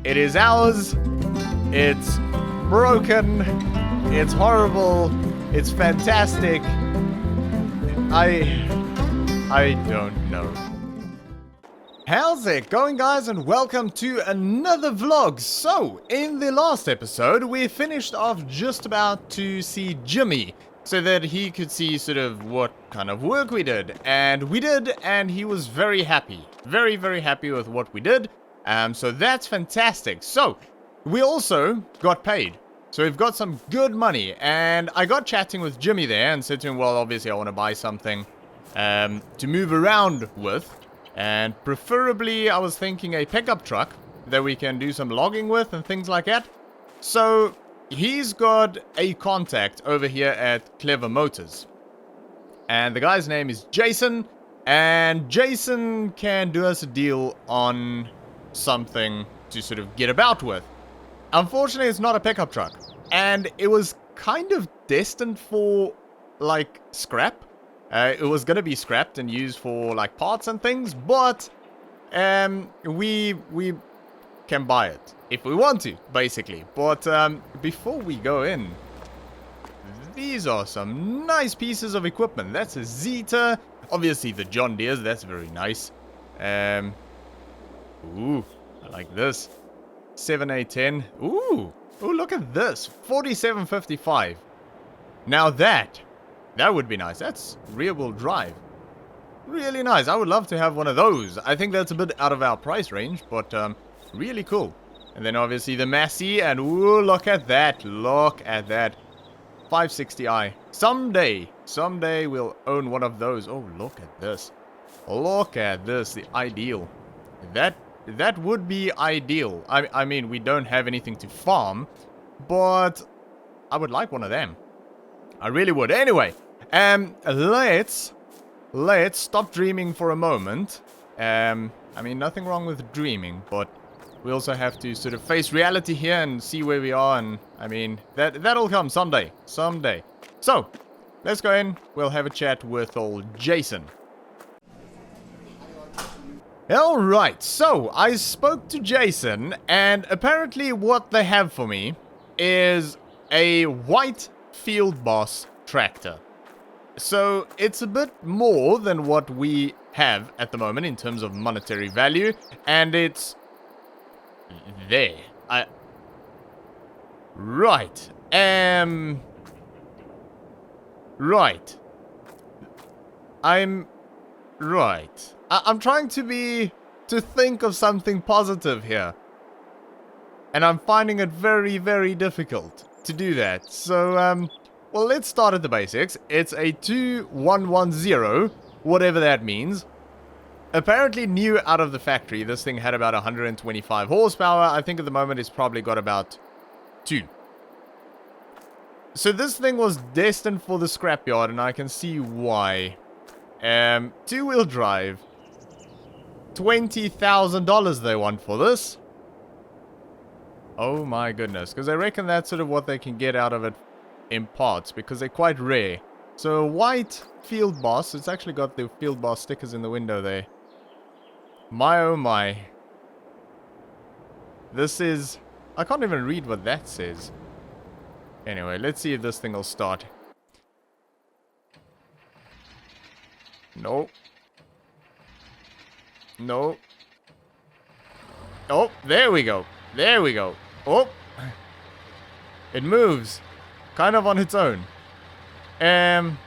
It is ours. It's broken. It's horrible. It's fantastic. I don't know. How's it going, guys, and welcome to another vlog. So, in the last episode, we finished off just about to see Jimmy, so that he could see sort of what kind of work we did. And we did, and he was very happy. Very, very happy with what we did. So that's fantastic. So, we also got paid. So we've got some good money, and I got chatting with Jimmy there and said to him, well, obviously I want to buy something to move around with. And preferably, I was thinking a pickup truck that we can do some logging with and things like that. So, he's got a contact over here at Clever Motors. And the guy's name is Jason. And Jason can do us a deal on something to sort of get about with. Unfortunately, it's not a pickup truck. And it was kind of destined for, like, scrap. It was going to be scrapped and used for like parts and things, but we can buy it if we want to, basically. But before we go in, these are some nice pieces of equipment. That's a Zeta, obviously the John Deere's, that's very nice. Ooh, I like this. 7810. Ooh, look at this, 4755. Now that would be nice. That's rear-wheel drive. Really nice. I would love to have one of those. I think that's a bit out of our price range, but really cool. And then obviously the Massey, and ooh, look at that. Look at that. 560i. Someday we'll own one of those. Oh, look at this. Look at this. The ideal. That would be ideal. I mean, we don't have anything to farm, but I would like one of them. I really would. Anyway, let's stop dreaming for a moment. I mean, nothing wrong with dreaming, but we also have to sort of face reality here and see where we are, and I mean, that'll come someday. So, let's go in, we'll have a chat with old Jason. Alright, so, I spoke to Jason, and apparently what they have for me is a white Field Boss tractor. So it's a bit more than what we have at the moment in terms of monetary value, and it's there. Right. Right. I'm right. I'm trying to think of something positive here. And I'm finding it very, very difficult to do that. So, well, let's start at the basics. It's a 2110, whatever that means. Apparently new out of the factory. This thing had about 125 horsepower. I think at the moment it's probably got about 2. So this thing was destined for the scrapyard, and I can see why. 2-wheel drive. $20,000 they want for this. Oh my goodness, because I reckon that's sort of what they can get out of it in parts, because they're quite rare. So a white Field Boss, it's actually got the Field Boss stickers in the window there. My oh my. This is... I can't even read what that says. Anyway, let's see if this thing will start. No. No. Oh, there we go. There we go. Oh, it moves, kind of on its own. I'm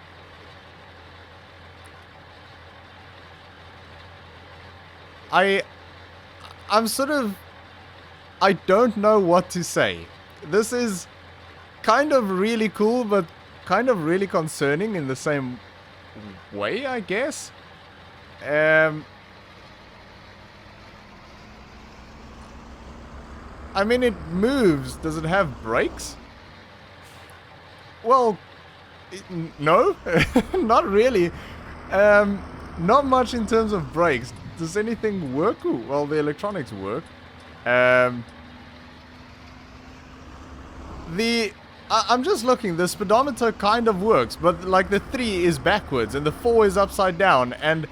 sort of, I don't know what to say. This is kind of really cool, but kind of really concerning in the same way, I guess. I mean, it moves. Does it have brakes? Well, no, not really. Not much in terms of brakes. Does anything work? Ooh, well, the electronics work. I'm just looking. The speedometer kind of works, but like the 3 is backwards and the 4 is upside down, and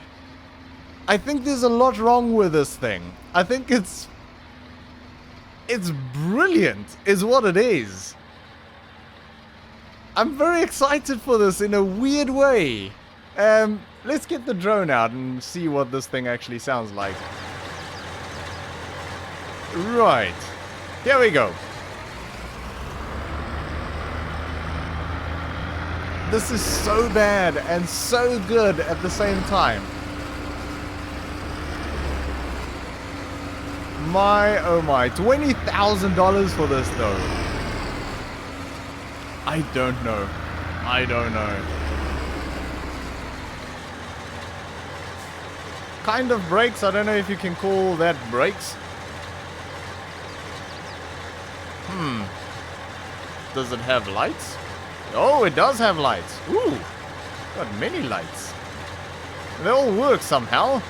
I think there's a lot wrong with this thing. I think it's It's brilliant, is what it is. I'm very excited for this in a weird way. Let's get the drone out and see what this thing actually sounds like. Right. Here we go. This is so bad and so good at the same time. My, oh my. $20,000 for this though. I don't know. I don't know. Kind of brakes. I don't know if you can call that brakes. Does it have lights? Oh, it does have lights. Ooh. Got many lights. They all work somehow.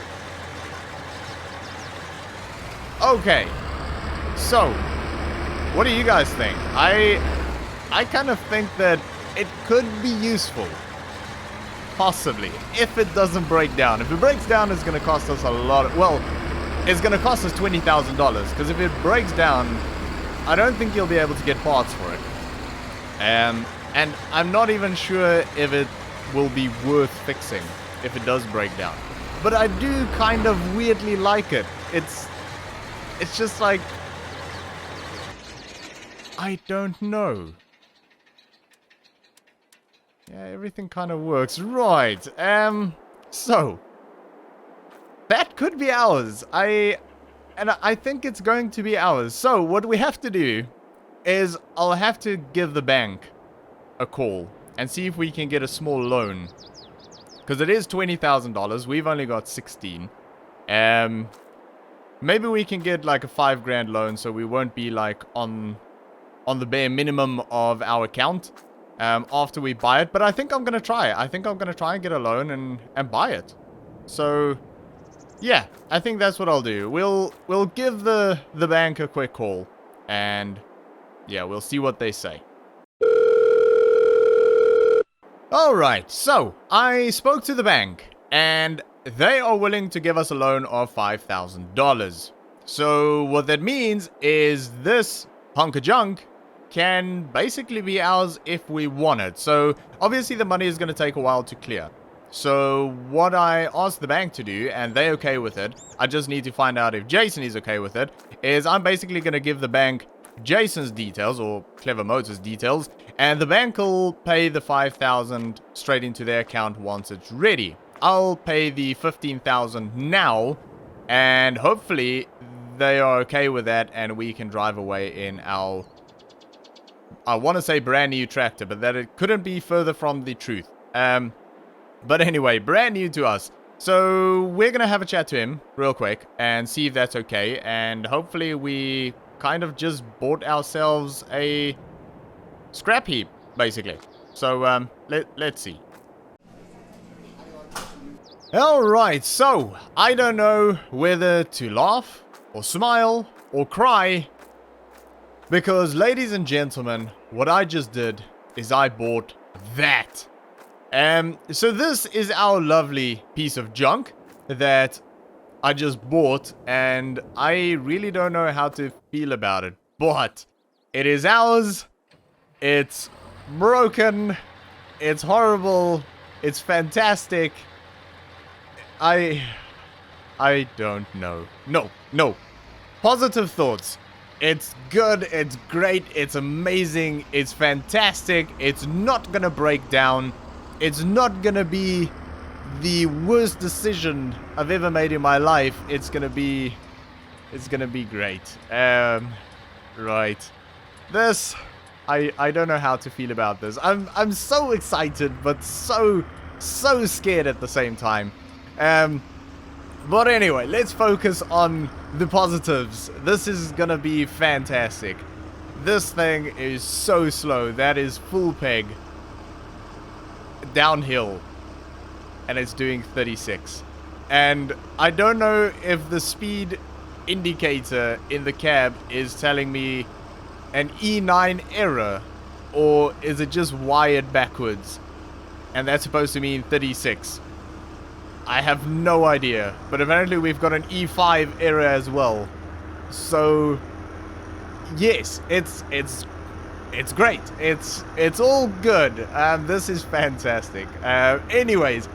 Okay. So, what do you guys think? I kind of think that it could be useful. Possibly. If it doesn't break down. If it breaks down, it's going to cost us a lot. Well, it's going to cost us $20,000. Because if it breaks down, I don't think you'll be able to get parts for it. And I'm not even sure if it will be worth fixing if it does break down. But I do kind of weirdly like it. It's just like, I don't know. Yeah, everything kind of works. Right. So that could be ours. I think it's going to be ours. So what we have to do is I'll have to give the bank a call and see if we can get a small loan. Because it is $20,000. We've only got 16. Maybe we can get like a $5,000 loan so we won't be like on the bare minimum of our account after we buy it. But I think I'm going to try it. I think I'm going to try and get a loan and buy it. So yeah, I think that's what I'll do. We'll give the bank a quick call and yeah, we'll see what they say. Alright, so I spoke to the bank and they are willing to give us a loan of $5,000. So what that means is this hunk of junk can basically be ours if we want it. So obviously the money is going to take a while to clear. So what I asked the bank to do, and they're okay with it, I just need to find out if Jason is okay with it, is I'm basically going to give the bank Jason's details, or Clever Motors details, and the bank will pay the $5,000 straight into their account once it's ready. I'll pay the $15,000 now, and hopefully they are okay with that, and we can drive away in our, I want to say brand new tractor, but that it couldn't be further from the truth. But anyway, brand new to us. So we're going to have a chat to him real quick and see if that's okay, and hopefully we kind of just bought ourselves a scrap heap, basically. So, let's see. Alright, so, I don't know whether to laugh, or smile, or cry, because, ladies and gentlemen, what I just did is I bought that. So this is our lovely piece of junk that I just bought, and I really don't know how to feel about it, but it is ours. It's broken. It's horrible. It's fantastic. I don't know. No. Positive thoughts. It's good. It's great. It's amazing. It's fantastic. It's not gonna break down. It's not gonna be the worst decision I've ever made in my life. It's gonna be great. Right. This, I don't know how to feel about this. I'm so excited, but so scared at the same time. But anyway, let's focus on the positives. This is gonna be fantastic. This thing is so slow. That is full peg. Downhill. And it's doing 36. And I don't know if the speed indicator in the cab is telling me an E9 error, or is it just wired backwards? And that's supposed to mean 36. I have no idea. But apparently we've got an E5 error as well. So yes, it's great. It's all good. This is fantastic. Anyways,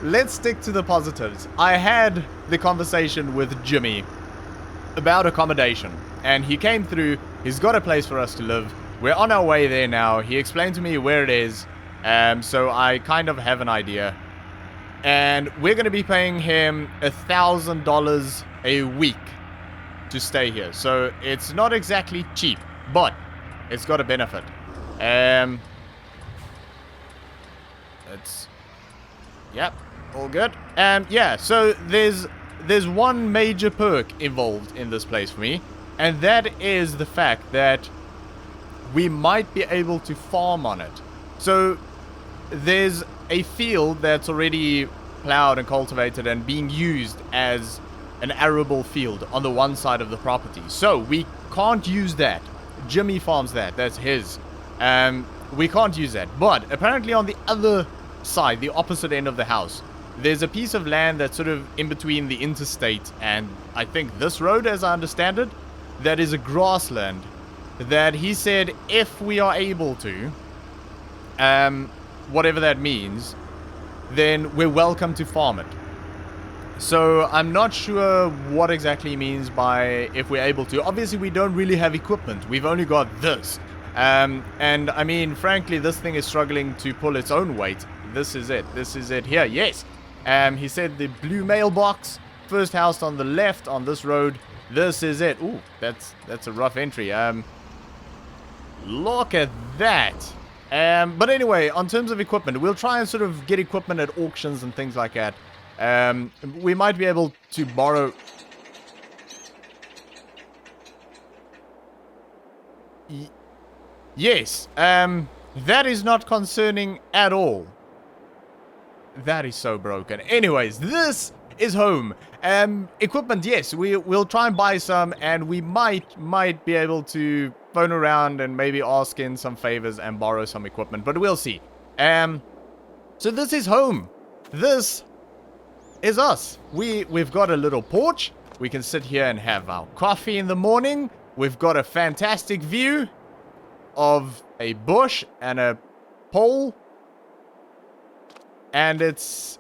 let's stick to the positives. I had the conversation with Jimmy about accommodation, and he came through. He's got a place for us to live. We're on our way there now. He explained to me where it is, so I kind of have an idea. And we're going to be paying him $1,000 a week to stay here. So it's not exactly cheap, but it's got a benefit. Yep, all good. Yeah, so there's one major perk involved in this place for me, and that is the fact that we might be able to farm on it. So there's a field that's already plowed and cultivated and being used as an arable field on the one side of the property. So we can't use that. Jimmy farms that. That's his. We can't use that. But apparently on the other side, the opposite end of the house, there's a piece of land that's sort of in between the interstate and I think this road, as I understand it, that is a grassland that he said if we are able to, whatever that means, then we're welcome to farm it. So I'm not sure what exactly he means by if we're able to. Obviously, we don't really have equipment. We've only got this. And I mean, frankly, this thing is struggling to pull its own weight. This is it. This is it here. Yes. He said the blue mailbox, first house on the left on this road. This is it. Ooh, that's a rough entry. Look at that. But anyway, on terms of equipment, we'll try and sort of get equipment at auctions and things like that. We might be able to borrow... Yes, that is not concerning at all. That is so broken. Anyways, this is home. Equipment, yes, we'll try and buy some, and we might be able to phone around and maybe ask in some favors and borrow some equipment, but we'll see. So this is home. This is us. We've got a little porch. We can sit here and have our coffee in the morning. We've got a fantastic view of a bush and a pole. And it's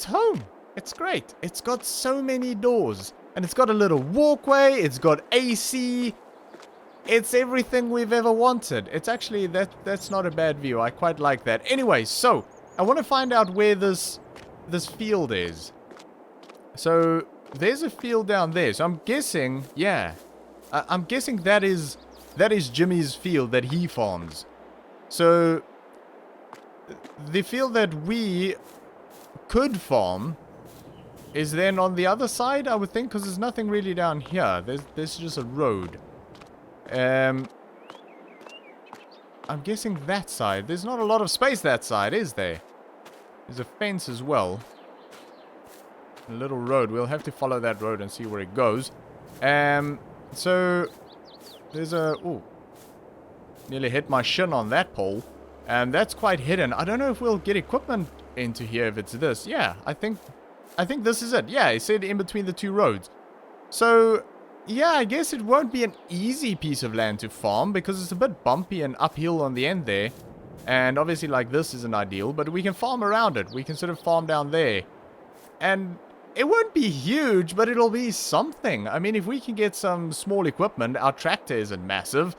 home. It's great. It's got so many doors. And it's got a little walkway. It's got AC. It's everything we've ever wanted. It's actually, that's not a bad view. I quite like that. Anyway, so I want to find out where this field is. So there's a field down there. So I'm guessing, yeah. I'm guessing that is Jimmy's field that he farms. So the field that we could farm is then on the other side, I would think, because there's nothing really down here. There's just a road. I'm guessing that side. There's not a lot of space that side, is there? There's a fence as well. A little road. We'll have to follow that road and see where it goes. So there's a... Ooh. Nearly hit my shin on that pole. That's quite hidden. I don't know if we'll get equipment into here if it's this. Yeah, I think this is it. Yeah, it said in between the two roads. So, yeah, I guess it won't be an easy piece of land to farm because it's a bit bumpy and uphill on the end there. And obviously, like, this isn't ideal, but we can farm around it. We can sort of farm down there. And it won't be huge, but it'll be something. I mean, if we can get some small equipment, our tractor isn't massive.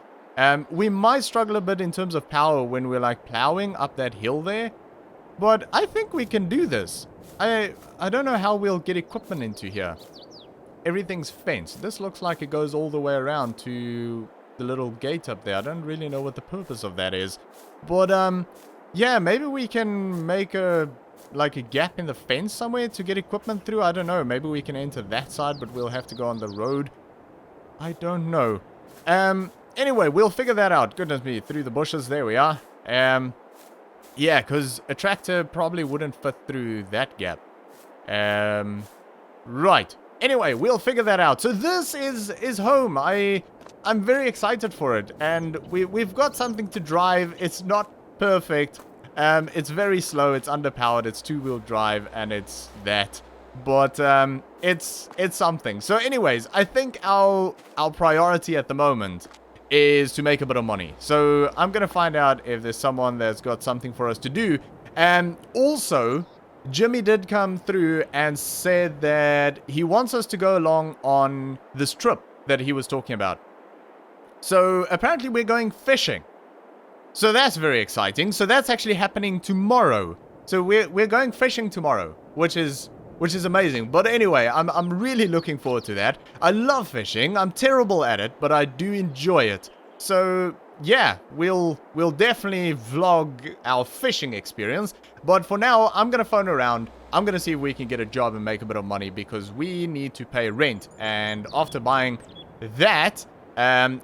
We might struggle a bit in terms of power when we're, like, plowing up that hill there. But I think we can do this. I don't know how we'll get equipment into here. Everything's fenced. This looks like it goes all the way around to the little gate up there. I don't really know what the purpose of that is. But, yeah, maybe we can make a gap in the fence somewhere to get equipment through. I don't know. Maybe we can enter that side, but we'll have to go on the road. I don't know. Anyway, we'll figure that out. Goodness me, through the bushes. There we are. Yeah, because a tractor probably wouldn't fit through that gap. Right. Anyway, we'll figure that out. So this is home. I'm very excited for it. And we've got something to drive. It's not perfect. It's very slow. It's underpowered. It's two-wheel drive. And it's that. But it's something. So anyways, I think our priority at the moment is to make a bit of money. So I'm going to find out if there's someone that's got something for us to do. And also, Jimmy did come through and said that he wants us to go along on this trip that he was talking about. So apparently we're going fishing. So that's very exciting. So that's actually happening tomorrow. So we're going fishing tomorrow, which is amazing. But anyway, I'm really looking forward to that. I love fishing. I'm terrible at it, but I do enjoy it. So yeah, we'll definitely vlog our fishing experience. But for now, I'm gonna phone around. I'm gonna see if we can get a job and make a bit of money because we need to pay rent. And after buying that,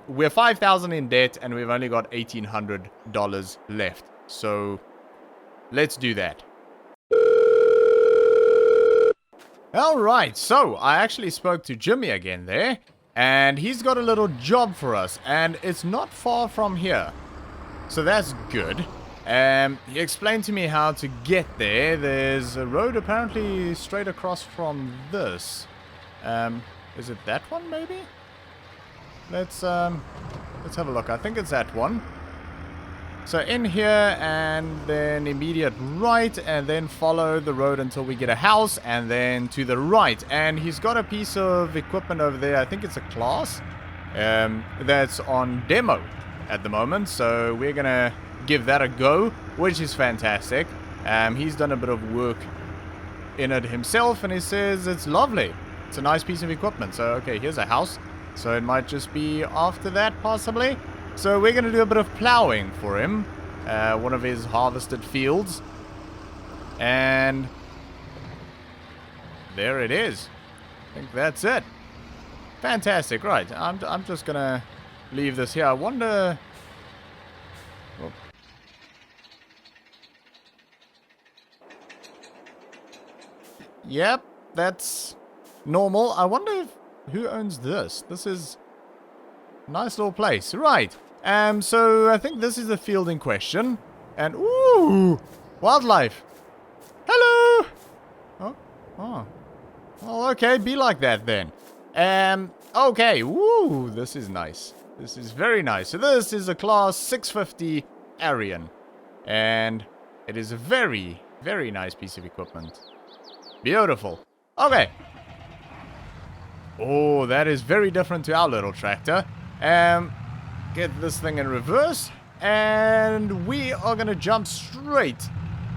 we're 5,000 in debt and we've only got $1,800 left. So let's do that. Alright, so I actually spoke to Jimmy again there. And he's got a little job for us. And it's not far from here. So that's good. He explained to me how to get there. There's a road apparently straight across from this. Is it that one maybe? Let's have a look. I think it's that one. So in here and then immediate right and then follow the road until we get a house and then to the right. And he's got a piece of equipment over there. I think it's a class that's on demo at the moment. So we're going to give that a go, which is fantastic. He's done a bit of work in it himself and he says it's lovely. It's a nice piece of equipment. So, okay, here's a house. So it might just be after that, possibly. So we're going to do a bit of plowing for him. One of his harvested fields. And there it is. I think that's it. Fantastic. Right. I'm just going to leave this here. I wonder... Oh. Yep, that's normal. I wonder if... Who owns this? This is a nice little place. Right. So I think this is the field in question. And, ooh, wildlife. Hello. Oh. Well, okay, be like that then. Okay, woo, this is nice. This is very nice. So this is a class 650 Arian. And it is a very, very nice piece of equipment. Beautiful. Okay. Oh, that is very different to our little tractor. Get this thing in reverse. And we are going to jump straight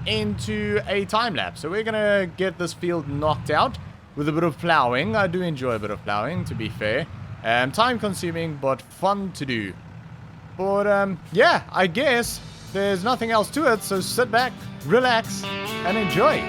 into a time lapse. So we're going to get this field knocked out with a bit of plowing. I do enjoy a bit of plowing, to be fair. Time consuming, but fun to do. But, yeah, I guess there's nothing else to it. So sit back, relax, and enjoy.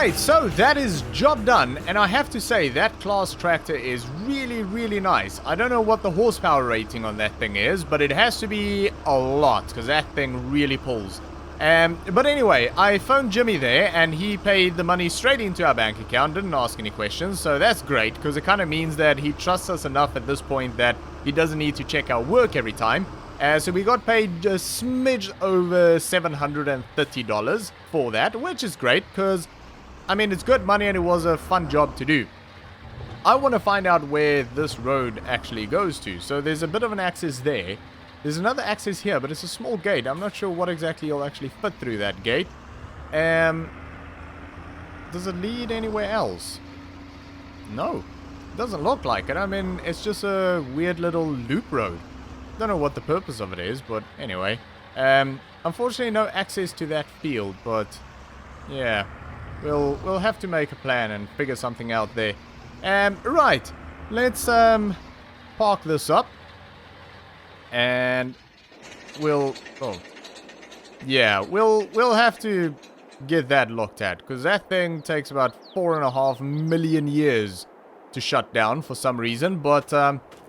Right, so that is job done, and I have to say that class tractor is really, really nice. I don't know what the horsepower rating on that thing is, but it has to be a lot, because that thing really pulls. But anyway, I phoned Jimmy there, and he paid the money straight into our bank account, didn't ask any questions, so that's great, because it kind of means that he trusts us enough at this point that he doesn't need to check our work every time. So we got paid a smidge over $730 for that, which is great, because I mean, it's good money and it was a fun job to do. I want to find out where this road actually goes to. So there's a bit of an access there. There's another access here, but it's a small gate. I'm not sure what exactly you'll actually fit through that gate. Does it lead anywhere else? No. Doesn't look like it. I mean, it's just a weird little loop road. Don't know what the purpose of it is, but anyway. Unfortunately, no access to that field, but yeah. We'll have to make a plan and figure something out there. Right. Let's park this up. And we'll we'll have to get that looked at, because that thing takes about 4.5 million years to shut down for some reason. But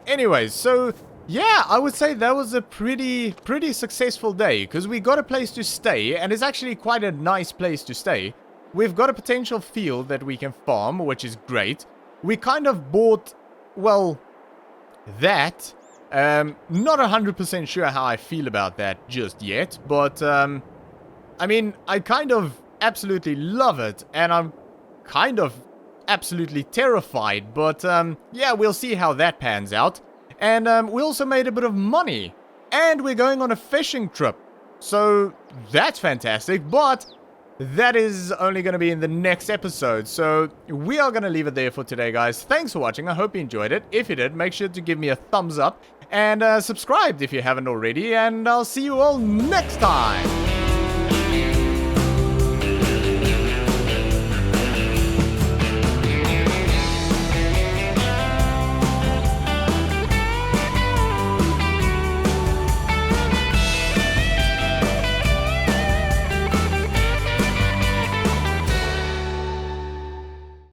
anyways, so yeah, I would say that was a pretty successful day, because we got a place to stay, and it's actually quite a nice place to stay. We've got a potential field that we can farm, which is great. We kind of bought, well, that. Not 100% sure how I feel about that just yet, but, I mean, I kind of absolutely love it, and I'm kind of absolutely terrified, but, yeah, we'll see how that pans out. And, we also made a bit of money, and we're going on a fishing trip, so that's fantastic, but that is only going to be in the next episode, so we are going to leave it there for today, guys. Thanks for watching. I hope you enjoyed it. If you did, make sure to give me a thumbs up and subscribe if you haven't already, and I'll see you all next time.